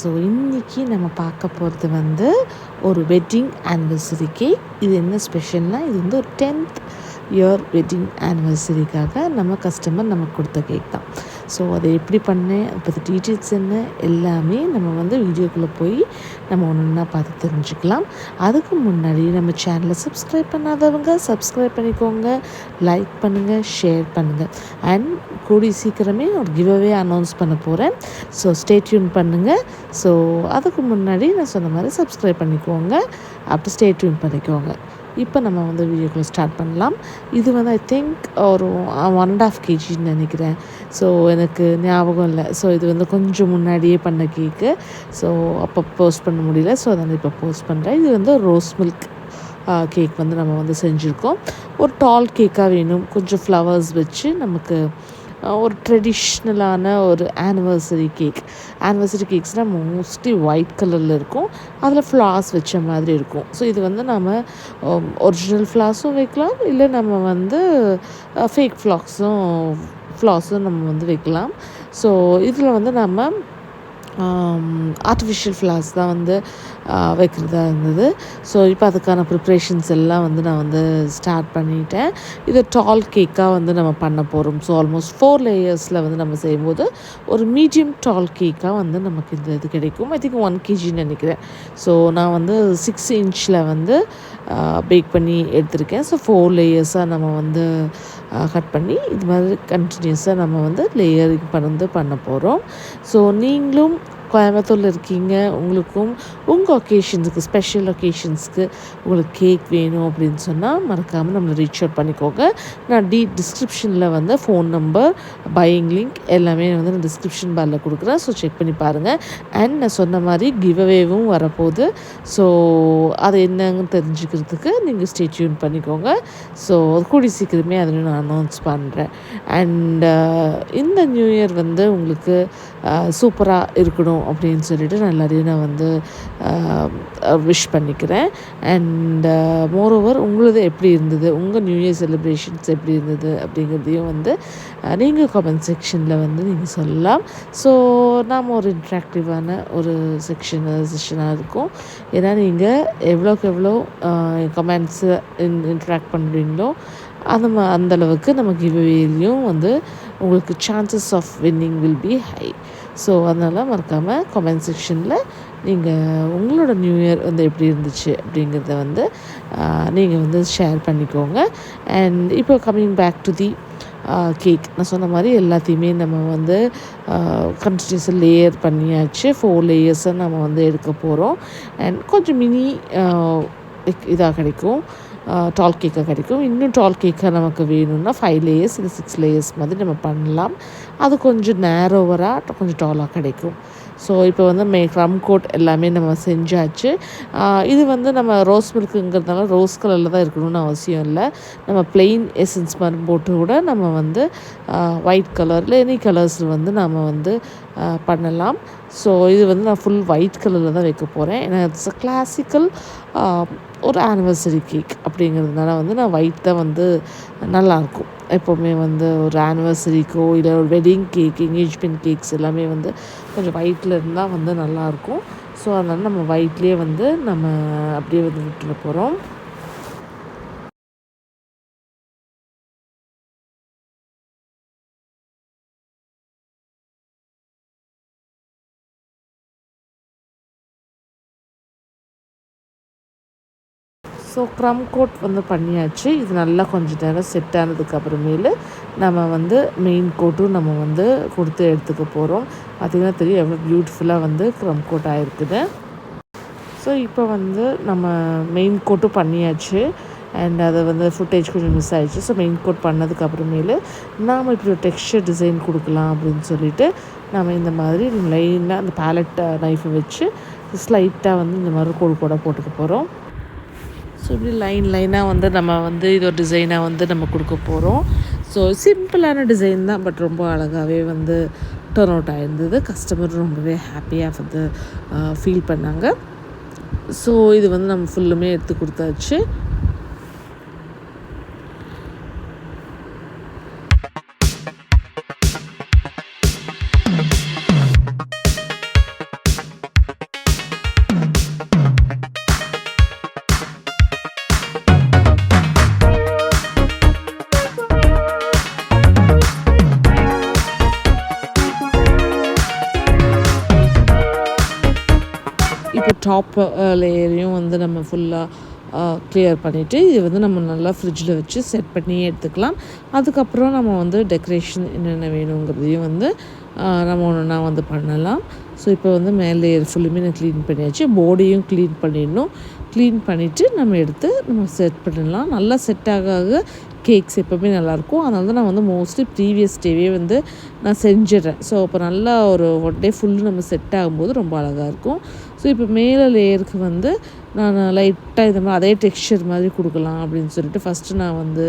So இன்றைக்கி நம்ம பார்க்க போகிறது வந்து ஒரு வெட்டிங் ஆனிவர்சரி கேக். இது என்ன ஸ்பெஷல்னால், இது வந்து ஒரு 10th இயர் வெட்டிங் ஆனிவர்சரிக்காக நம்ம கஸ்டமர் நமக்கு கொடுத்த கேக் தான். ஸோ அதை எப்படி பண்ணேன், அதை பற்றி டீட்டெயில்ஸ் என்ன, எல்லாமே நம்ம வந்து வீடியோக்குள்ளே போய் நம்ம ஒன்று ஒன்றா பார்த்து தெரிஞ்சுக்கலாம். அதுக்கு முன்னாடி நம்ம சேனலை சப்ஸ்கிரைப் பண்ணாதவங்க சப்ஸ்கிரைப் பண்ணிக்கோங்க, லைக் பண்ணுங்கள், ஷேர் பண்ணுங்கள். அண்ட் கூடிய சீக்கிரமே ஒரு கிவ்அவே அனௌன்ஸ் பண்ண போகிறேன். ஸோ ஸ்டே டியூன் பண்ணுங்கள். ஸோ அதுக்கு முன்னாடி நான் சொன்ன மாதிரி சப்ஸ்கிரைப் பண்ணிக்கோங்க, அப்படி ஸ்டே டியூன் பண்ணிக்கோங்க. இப்போ நம்ம வந்து வீடியோக்குள்ளே ஸ்டார்ட் பண்ணலாம். இது வந்து ஐ திங்க் ஒரு 1.5 kgன்னு நினைக்கிறேன். ஸோ எனக்கு ஞாபகம் இல்லை. ஸோ இது வந்து கொஞ்சம் முன்னாடியே பண்ண கேக்கு. ஸோ அப்போ போஸ்ட் பண்ண முடியல. ஸோ அதனால் இப்போ போஸ்ட் பண்ணுறேன். இது வந்து ரோஸ் மில்க் கேக் வந்து நம்ம வந்து செஞ்சுருக்கோம். ஒரு டால் கேக்காக வேணும், கொஞ்சம் ஃப்ளவர்ஸ் வச்சு நமக்கு ஒரு ட்ரெடிஷ்னலான ஒரு ஆனிவர்சரி கேக்ஸ்னால் மோஸ்ட்லி ஒயிட் கலரில் இருக்கும், அதில் ஃப்ளார்ஸ் வச்ச மாதிரி இருக்கும். ஸோ இது வந்து நம்ம ஒரிஜினல் ஃப்ளார்ஸும் வைக்கலாம், இல்லை நம்ம வந்து ஃபேக் ஃப்ளார்ஸும் நம்ம வந்து வைக்கலாம். ஸோ இதில் வந்து நம்ம ஆர்டிஃபிஷியல் ஃப்ளார்ஸ் தான் வந்து வைக்கிறதா இருந்தது. ஸோ இப்போ அதுக்கான ப்ரிப்ரேஷன்ஸ் எல்லாம் வந்து நான் வந்து ஸ்டார்ட் பண்ணிட்டேன். இது டால் கேக்காக வந்து நம்ம பண்ண போகிறோம். ஸோ ஆல்மோஸ்ட் 4 லேயர்ஸில் வந்து நம்ம செய்யும்போது ஒரு மீடியம் டால் கேக்காக வந்து நமக்கு இந்த இது கிடைக்கும். ஐ திங்க் 1 kgன்னு நினைக்கிறேன். ஸோ நான் வந்து 6 inchல வந்து பேக் பண்ணி எடுத்திருக்கேன். ஸோ 4 லேயர்ஸாக நம்ம வந்து கட் பண்ணி இது மாதிரி கண்டினியூஸாக நம்ம வந்து லேயரிங் பண்ண போகிறோம். ஸோ நீங்களும் கோயம்புத்தூரில் இருக்கீங்க, உங்களுக்கும் உங்கள் ஒகேஷன்ஸுக்கு, ஸ்பெஷல் ஒகேஷன்ஸ்க்கு உங்களுக்கு கேக் வேணும் அப்படின்னு சொன்னால் மறக்காமல் நம்மளை ரீச் அவுட் பண்ணிக்கோங்க. நான் டிஸ்கிரிப்ஷனில் வந்து ஃபோன் நம்பர், பையிங் லிங்க் எல்லாமே வந்து நான் டிஸ்கிரிப்ஷன் பாரில் கொடுக்குறேன். ஸோ செக் பண்ணி பாருங்கள். அண்ட் நான் சொன்ன மாதிரி கிவ்அவேவும் வரப்போகுது. ஸோ அது என்னன்னு தெரிஞ்சுக்கிறதுக்கு நீங்கள் ஸ்டே டியூன் பண்ணிக்கோங்க. ஸோ கூடி சீக்கிரமே அதில் நான் அனௌன்ஸ் பண்ணுறேன். அண்ட் இந்த நியூ இயர் வந்து உங்களுக்கு சூப்பராக இருக்கணும் அப்படின்னு சொல்லிட்டு நான் எல்லாரையும் நான் வந்து விஷ் பண்ணிக்கிறேன். அண்ட் மோரோவர் உங்களது எப்படி இருந்தது, உங்கள் நியூ இயர் செலிப்ரேஷன்ஸ் எப்படி இருந்தது அப்படிங்கிறதையும் வந்து நீங்கள் கமெண்ட் செக்ஷனில் வந்து நீங்கள் சொல்லலாம். ஸோ நாம் ஒரு இன்ட்ராக்டிவான ஒரு செஷனாக இருக்கும். ஏன்னா நீங்கள் எவ்வளோக்கு எவ்வளோ கமெண்ட்ஸு இன்ட்ராக்ட் பண்ணுறீங்களோ அந்தளவுக்கு நம்ம கிவ்அவேலையும் வந்து உங்களுக்கு chances of winning will be high. So அதனால் மறக்காமல் கமெண்ட் செக்ஷனில் நீங்கள் உங்களோட நியூ இயர் வந்து எப்படி இருந்துச்சு அப்படிங்கிறத வந்து நீங்கள் வந்து ஷேர் பண்ணிக்கோங்க. அண்ட் இப்போ coming back to the cake, நான் சொன்ன மாதிரி எல்லாத்தையுமே நம்ம வந்து கண்டினியூஸாக லேயர் பண்ணியாச்சு. 4 லேயர்ஸை நம்ம வந்து எடுக்க போகிறோம். அண்ட் கொஞ்சம் மினி இதாக கிடைக்கும், டால் கேக்காக கிடைக்கும். இன்னும் டால் கேக்காக நமக்கு வேணும்னா 5 லேயர்ஸ் இல்லை 6 லேயர்ஸ் மாதிரி நம்ம பண்ணலாம். அது கொஞ்சம் நேரோவராக கொஞ்சம் டாலாக கிடைக்கும். ஸோ இப்போ வந்து க்ரம் கோட் எல்லாமே நம்ம செஞ்சாச்சு. இது வந்து நம்ம ரோஸ் மில்க்குங்கிறதுனால ரோஸ் கலரில் தான் இருக்கணும்னு அவசியம் இல்லை. நம்ம ப்ளெயின் எசன்ஸ் மாதிரி போட்டு கூட நம்ம வந்து ஒயிட் கலரில் எனி கலர்ஸ் வந்து நம்ம வந்து பண்ணலாம். ஸோ இது வந்து நான் ஃபுல் ஒயிட் கலரில் தான் வைக்க போகிறேன். ஏன்னா இட்ஸ் அ கிளாசிக்கல் ஒரு ஆனிவர்சரி கேக் அப்படிங்கிறதுனால வந்து நான் ஒயிட் தான் வந்து நல்லாயிருக்கும். எப்போவுமே வந்து ஒரு ஆனிவர்சரிக்கோ இல்லை ஒரு வெட்டிங் கேக், என்கேஜ்மெண்ட் கேக்ஸ் எல்லாமே வந்து கொஞ்சம் ஒயிட்டில் இருந்தால் வந்து நல்லாயிருக்கும். ஸோ அதனால் நம்ம ஒயிட்லேயே வந்து நம்ம அப்படியே வந்து விட்டுற போகிறோம். ஸோ க்ரம் கோட் வந்து பண்ணியாச்சு. இது நல்லா கொஞ்சம் நேரம் செட் ஆனதுக்கப்புறமேலு நம்ம வந்து மெயின் கோட்டும் நம்ம வந்து கொடுத்து எடுத்துக்க போகிறோம். பார்த்திங்கன்னா தெரியும் எவ்வளோ பியூட்டிஃபுல்லாக வந்து க்ரம் கோட் ஆகிருக்குது. ஸோ இப்போ வந்து நம்ம மெயின் கோட்டும் பண்ணியாச்சு. அண்ட் அதை வந்து ஃபுட்டேஜ் கொஞ்சம் மிஸ் ஆகிடுச்சு. ஸோ மெயின் கோட் பண்ணதுக்கப்புறமேலு நாம் இப்படி ஒரு டெக்ஸ்சர் டிசைன் கொடுக்கலாம் அப்படின்னு சொல்லிட்டு நம்ம இந்த மாதிரி லைனாக அந்த பேலட் நைஃபை வச்சு ஸ்லைட்டாக வந்து இந்த மாதிரி கோடாக போட்டுக்க போகிறோம். ஸோ இப்படி லைனாக வந்து நம்ம வந்து இது ஒரு டிசைனாக வந்து நம்ம கொடுக்க போகிறோம். ஸோ சிம்பிளான டிசைன் தான், பட் ரொம்ப அழகாகவே வந்து டர்ன் அவுட் ஆகிருந்தது. கஸ்டமர் ரொம்பவே ஹாப்பியாக வந்து ஃபீல் பண்ணாங்க. ஸோ இது வந்து நம்ம ஃபுல்லுமே எடுத்து கொடுத்தாச்சு. இப்போ டாப் லேயரையும் வந்து நம்ம ஃபுல்லாக கிளியர் பண்ணிவிட்டு இது வந்து நம்ம நல்லா ஃப்ரிட்ஜில் வச்சு செட் பண்ணி எடுத்துக்கலாம். அதுக்கப்புறம் நம்ம வந்து டெக்கரேஷன் என்னென்ன வேணுங்கிறதையும் வந்து நம்ம ஒன்றா வந்து பண்ணலாம். ஸோ இப்போ வந்து மேல் லேயர் ஃபுல்லுமே நான் க்ளீன் பண்ணியாச்சு. போர்டையும் க்ளீன் பண்ணிடணும். க்ளீன் பண்ணிவிட்டு நம்ம எடுத்து நம்ம செட் பண்ணிடலாம். நல்லா செட் ஆக கேக்ஸ் எப்போவுமே நல்லாயிருக்கும். அதனால தான் நான் வந்து மோஸ்ட்லி ப்ரீவியஸ் டேவே வந்து நான் செஞ்சிடுறேன். ஸோ அப்போ நல்லா ஒரு ஒன் டே ஃபுல்லு நம்ம செட் ஆகும்போது ரொம்ப அழகாக இருக்கும். ஸோ இப்போ மேலே லேயருக்கு வந்து நான் லைட்டாக இது மாதிரி அதே டெக்ஸ்சர் மாதிரி கொடுக்கலாம் அப்படின்னு சொல்லிட்டு ஃபஸ்ட்டு நான் வந்து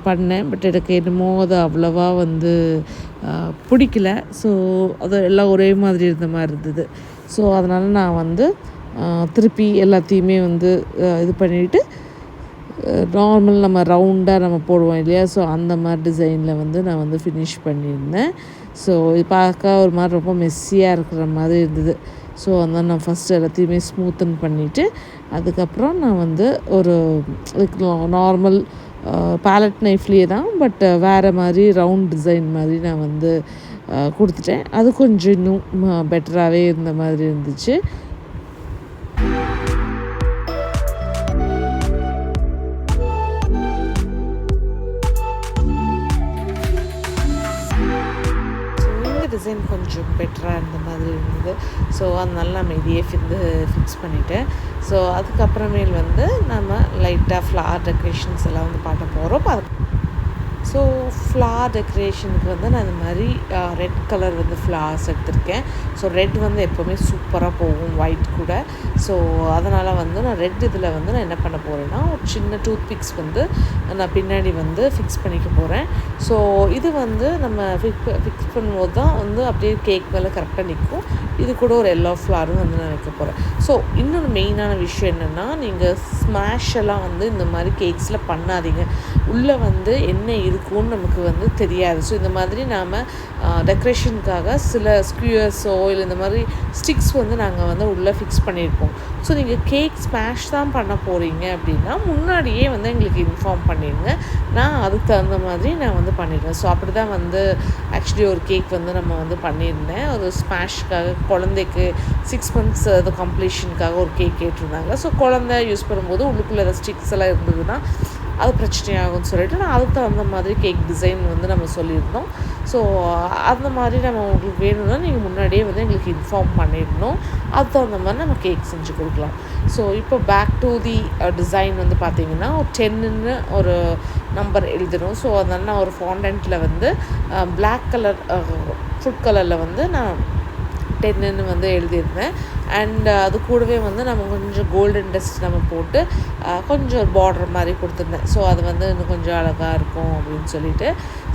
பண்ணேன். பட் எனக்கு என்னமோ அது அவ்வளோவா வந்து பிடிக்கல. ஸோ அது எல்லாம் ஒரே மாதிரி இருந்த மாதிரி இருந்தது. ஸோ அதனால் நான் வந்து திருப்பி எல்லாத்தையுமே வந்து இது பண்ணிவிட்டு நார்மல் நம்ம ரவுண்டாக நம்ம போடுவோம் இல்லையா? ஸோ அந்த மாதிரி டிசைனில் வந்து நான் வந்து ஃபினிஷ் பண்ணியிருந்தேன். ஸோ இது பார்க்க ஒரு மாதிரி ரொம்ப மெஸ்ஸியாக இருக்கிற மாதிரி இருந்தது. ஸோ அதனால் நான் ஃபஸ்ட்டு எல்லாத்தையுமே ஸ்மூத்தன் பண்ணிவிட்டு அதுக்கப்புறம் நான் வந்து ஒரு நார்மல் பேலட் நைஃப்லேயே தான், பட் வேறு மாதிரி ரவுண்ட் டிசைன் மாதிரி நான் வந்து கொடுத்துட்டேன். அது கொஞ்சம் இன்னும் பெட்டராகவே இருந்த மாதிரி இருந்துச்சு. டிசைன் கொஞ்சம் பெட்டராக இருந்த மாதிரி இருந்தது. ஸோ அதனால நம்ம இதையே வந்து ஃபிக்ஸ் பண்ணிவிட்டேன். ஸோ அதுக்கப்புறமேல் வந்து நம்ம லைட்டாக ஃப்ளவர் டெக்கரேஷன்ஸ் எல்லாம் வந்து பார்க்க போகிறோம். ஸோ ஃப்ளவர் டெக்கரேஷனுக்கு வந்து நான் இந்த மாதிரி ரெட் கலர் வந்து ஃப்ளவர்ஸ் எடுத்திருக்கேன். ஸோ ரெட் வந்து எப்போவுமே சூப்பராக போகும் ஒயிட் கூட. ஸோ அதனால் வந்து நான் ரெட் இதில் வந்து நான் என்ன பண்ண போகிறேன்னா ஒரு சின்ன டூத் பிக்ஸ் வந்து நான் பின்னாடி வந்து ஃபிக்ஸ் பண்ணிக்க போகிறேன். ஸோ இது வந்து நம்ம ஃபிக்ஸ் பண்ணும்போது தான் வந்து அப்படியே கேக் மேலே கரெக்டாக நிற்கும். இது கூட ஒரு எல்லோ ஃப்ளவரும் வந்து நான் வைக்க போகிறேன். ஸோ இன்னொரு மெயினான விஷயம் என்னென்னா, நீங்கள் ஸ்மாஷ் எல்லாம் வந்து இந்த மாதிரி கேக்ஸில் பண்ணாதீங்க. உள்ளே வந்து என்ன இருக்கும்னு நமக்கு வந்து தெரியாது. ஸோ இந்த மாதிரி நாம் டெக்கரேஷனுக்காக சில ஸ்க்யூயர்ஸோ இல்லை இந்த மாதிரி ஸ்டிக்ஸ் வந்து நாங்கள் வந்து உள்ளே ஃபிக்ஸ் பண்ணியிருப்போம். ஸோ நீங்கள் கேக் ஸ்மாஷ் தான் பண்ண போகிறீங்க அப்படின்னா முன்னாடியே வந்து எங்களுக்கு இன்ஃபார்ம் பண்ணிடுங்க. நான் அதுக்கு தகுந்த மாதிரி நான் வந்து பண்ணிடுவேன். ஸோ அப்படி தான் வந்து ஆக்சுவலி ஒரு கேக் வந்து நம்ம வந்து பண்ணியிருந்தேன். ஒரு ஸ்மாஷ்க்காக குழந்தைக்கு 6 months அது கம்ப்ளீஷனுக்காக ஒரு கேக் கேட்டிருந்தாங்க. ஸோ குழந்தை யூஸ் பண்ணும்போது உள்ளுக்குள்ளே ஸ்டிக்ஸ் எல்லாம் இருந்ததுன்னா அது பிரச்சனையாகும்னு சொல்லிட்டு நான் அதுக்கு தகுந்த மாதிரி கேக் டிசைன் வந்து நம்ம சொல்லியிருந்தோம். ஸோ அந்த மாதிரி நம்ம உங்களுக்கு வேணும்னா நீங்கள் முன்னாடியே வந்து எங்களுக்கு இன்ஃபார்ம் பண்ணிடணும். அதுக்கு தகுந்த மாதிரி நம்ம கேக் செஞ்சு கொடுக்கலாம். ஸோ இப்போ பேக் டு தி டிசைன் வந்து பார்த்திங்கன்னா ஒரு 10ன்னு ஒரு நம்பர் எழுதணும். ஸோ அதனால் நான் ஒரு ஃபாண்டன்ட்டில் வந்து பிளாக் கலர் ஃபுட் கலரில் வந்து நான் 10ன்னு வந்து எழுதியிருந்தேன். அண்ட் அது கூடவே வந்து நம்ம கொஞ்சம் கோல்டன் டஸ்ட் நம்ம போட்டு கொஞ்சம் ஒரு பார்டர் மாதிரி கொடுத்துருந்தேன். ஸோ அது வந்து இன்னும் கொஞ்சம் அழகாக இருக்கும் அப்படின்னு சொல்லிட்டு.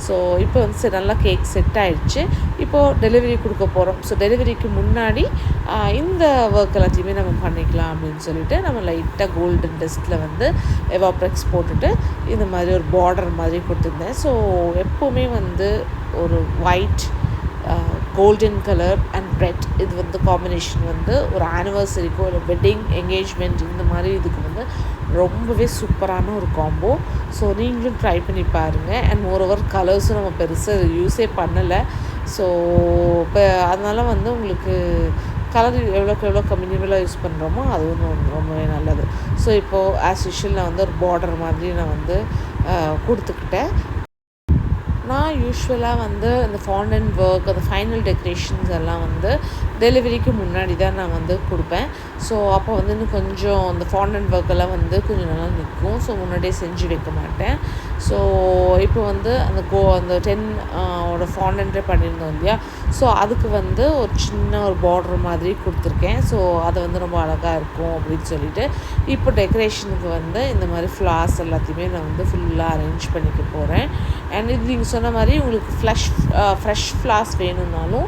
ஸோ இப்போ வந்து நல்லா கேக் செட் ஆகிடுச்சு. இப்போது டெலிவரி கொடுக்க போகிறோம். ஸோ டெலிவரிக்கு முன்னாடி இந்த ஒர்க் எல்லாத்தையுமே நம்ம பண்ணிக்கலாம் அப்படின்னு சொல்லிட்டு நம்ம லைட்டாக கோல்டன் டஸ்ட்டில் வந்து எவாப்ரெக்ஸ் போட்டுட்டு இந்த மாதிரி ஒரு பார்டர் மாதிரி கொடுத்துருந்தேன். ஸோ எப்போவுமே வந்து ஒரு white golden colour and red இது வந்து காம்பினேஷன் வந்து ஒரு ஆனிவர்சரிக்கோ இல்லை வெட்டிங் என்கேஜ்மெண்ட் இந்த மாதிரி இதுக்கு வந்து ரொம்பவே சூப்பரான ஒரு காம்போ. ஸோ நீங்களும் ட்ரை பண்ணி பாருங்கள். அண்ட் மோரோவர் கலர்ஸும் நம்ம பெருசாக யூஸே பண்ணலை. ஸோ இப்போ அதனால் வந்து உங்களுக்கு கலர் எவ்வளோக்கு எவ்வளோ மினிமலாக யூஸ் பண்ணுறோமோ அதுவும் ரொம்பவே நல்லது. ஸோ இப்போது ஆஸ் யூஷுவல் நான் வந்து ஒரு பார்டர் மாதிரி நான் வந்து கொடுத்துக்கிட்டேன். நான் யூஸ்வலாக வந்து இந்த ஃபாண்டன்ட் ஒர்க் அந்த ஃபைனல் டெக்கரேஷன்ஸ் எல்லாம் வந்து டெலிவரிக்கு முன்னாடி தான் நான் வந்து கொடுப்பேன். ஸோ அப்போ வந்து இன்னும் கொஞ்சம் அந்த ஃபாண்டன்ட் ஒர்க்கெல்லாம் வந்து கொஞ்சம் நல்லா நிற்கும். ஸோ முன்னாடியே செஞ்சு வைக்க மாட்டேன். ஸோ இப்போ வந்து அந்த 10 ஓட ஃபாண்டன்ட்டே பண்ணியிருந்தோம் இல்லையா? ஸோ அதுக்கு வந்து ஒரு சின்ன ஒரு பார்டர் மாதிரி கொடுத்துருக்கேன். ஸோ அது வந்து ரொம்ப அழகாக இருக்கும் அப்படின்னு சொல்லிட்டு இப்போ டெக்கரேஷனுக்கு வந்து இந்த மாதிரி ஃப்ளார்ஸ் எல்லாத்தையுமே நான் வந்து ஃபுல்லாக அரேஞ்ச் பண்ணிக்க போகிறேன். அண்ட் இது நீங்கள் சொன்ன மாதிரி உங்களுக்கு ஃப்ரெஷ் ஃப்ளார்ஸ் வேணும்னாலும்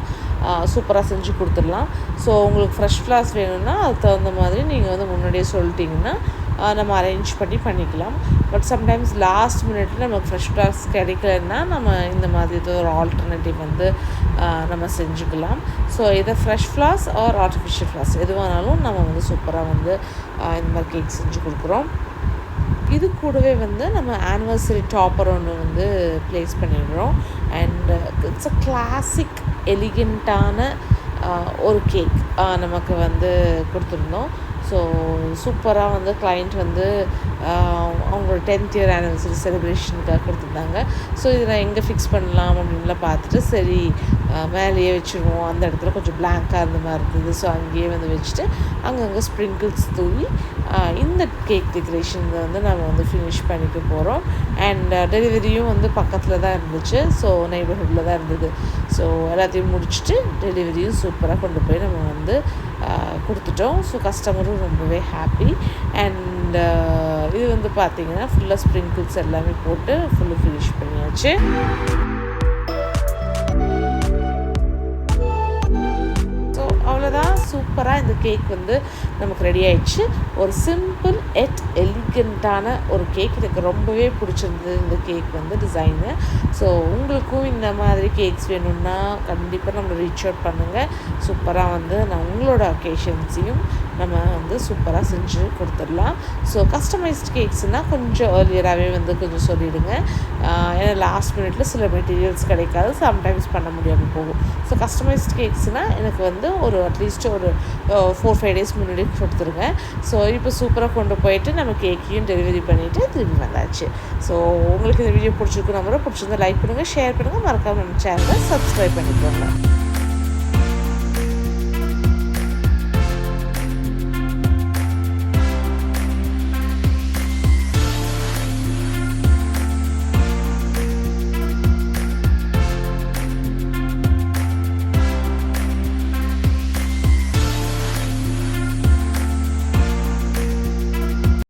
சூப்பராக செஞ்சு கொடுத்துடலாம். ஸோ உங்களுக்கு ஃப்ரெஷ் ஃப்ளார்ஸ் வேணும்னா அதுக்கு தகுந்த மாதிரி நீங்கள் வந்து முன்னாடியே சொல்லிட்டிங்கன்னா நம்ம அரேஞ்ச் பண்ணிக்கலாம். பட் சம்டைம்ஸ் லாஸ்ட் மினிட்ல நமக்கு ஃப்ரெஷ் ஃப்ளார்ஸ் கிடைக்கலன்னா நம்ம இந்த மாதிரி ஏதோ ஒரு ஆல்டர்னேட்டிவ் வந்து நம்ம செஞ்சுக்கலாம். ஸோ இதை fresh flowers R artificial flowers எதுவானாலும் நம்ம வந்து சூப்பராக வந்து இந்த மாதிரி கேக் செஞ்சு கொடுக்குறோம். இது கூடவே வந்து நம்ம ஆனிவர்சரி டாப்பர் ஒன்று வந்து ப்ளேஸ் பண்ணிடுறோம். அண்ட் இட்ஸ் அ கிளாசிக் எலிகெண்ட்டான ஒரு கேக் நமக்கு வந்து கொடுத்துருந்தோம். ஸோ சூப்பராக வந்து கிளைண்ட் வந்து அவங்களோட 10th இயர் ஆனிவர்சரி செலிப்ரேஷனுக்காக கொடுத்துருந்தாங்க. ஸோ இதை நான் எங்கே ஃபிக்ஸ் பண்ணலாம் அப்படின்லாம் பார்த்துட்டு சரி மேலேயே வச்சுருவோம். அந்த இடத்துல கொஞ்சம் பிளாங்காக இருந்த மாதிரி இருந்தது. ஸோ அங்கேயே வந்து வச்சுட்டு அங்கங்கே ஸ்ப்ரிங்கிள்ஸ் தூவி இந்த கேக் டெக்கரேஷன் வந்து நம்ம வந்து ஃபினிஷ் பண்ணிக்க போகிறோம். அண்ட் டெலிவரியும் வந்து பக்கத்தில் தான் இருந்துச்சு. ஸோ நெய்பர்ஹுட்டில் தான் இருந்தது. ஸோ எல்லாத்தையும் முடிச்சுட்டு டெலிவரியும் சூப்பராக கொண்டு போய் நம்ம வந்து கொடுத்துட்டோம். ஸோ கஸ்டமரும் ரொம்பவே ஹாப்பி. அண்ட் இது வந்து பார்த்திங்கன்னா ஃபுல்லாக ஸ்ப்ரிங்கிள்ஸ் எல்லாமே போட்டு ஃபுல்லு ஃபினிஷ் பண்ணியாச்சு. அவ்வளோதான், சூப்பராக இந்த கேக் வந்து நமக்கு ரெடி ஆயிடுச்சு. ஒரு சிம்பிள் எட் எலிகண்ட்டான ஒரு கேக். எனக்கு ரொம்பவே பிடிச்சிருந்தது இந்த கேக் வந்து டிசைனு. ஸோ உங்களுக்கும் இந்த மாதிரி கேக்ஸ் வேணும்னா கண்டிப்பாக நம்ம ரீச் அவுட் பண்ணுங்கள். சூப்பராக வந்து நான் உங்களோட அக்கேஷன்ஸையும் நம்ம வந்து சூப்பராக செஞ்சு கொடுத்துடலாம். ஸோ கஸ்டமைஸ்ட் கேக்ஸ்னால் கொஞ்சம் ஏர்லியராகவே வந்து கொஞ்சம் சொல்லிவிடுங்க. ஏன்னா லாஸ்ட் மினிட்ல சில மெட்டீரியல்ஸ் கிடைக்காது, சம்டைம்ஸ் பண்ண முடியாமல் போகும். ஸோ கஸ்டமைஸ்ட் கேக்ஸ்னால் எனக்கு வந்து ஒரு அட்லீஸ்ட் ஒரு 4-5 days முன்னாடி கொடுத்துருங்க. ஸோ இப்போ சூப்பராக கொண்டு போயிட்டு நம்ம கேக்கையும் டெலிவரி பண்ணிவிட்டு திரும்பி வந்தாச்சு. ஸோ உங்களுக்கு இந்த வீடியோ பிடிச்சிருக்கு, நம்பரை பிடிச்சிருந்தா லைக் பண்ணுங்கள், ஷேர் பண்ணுங்கள், மறக்காமல் நம்ம சேனலை சப்ஸ்கிரைப் பண்ணிக்கோங்க.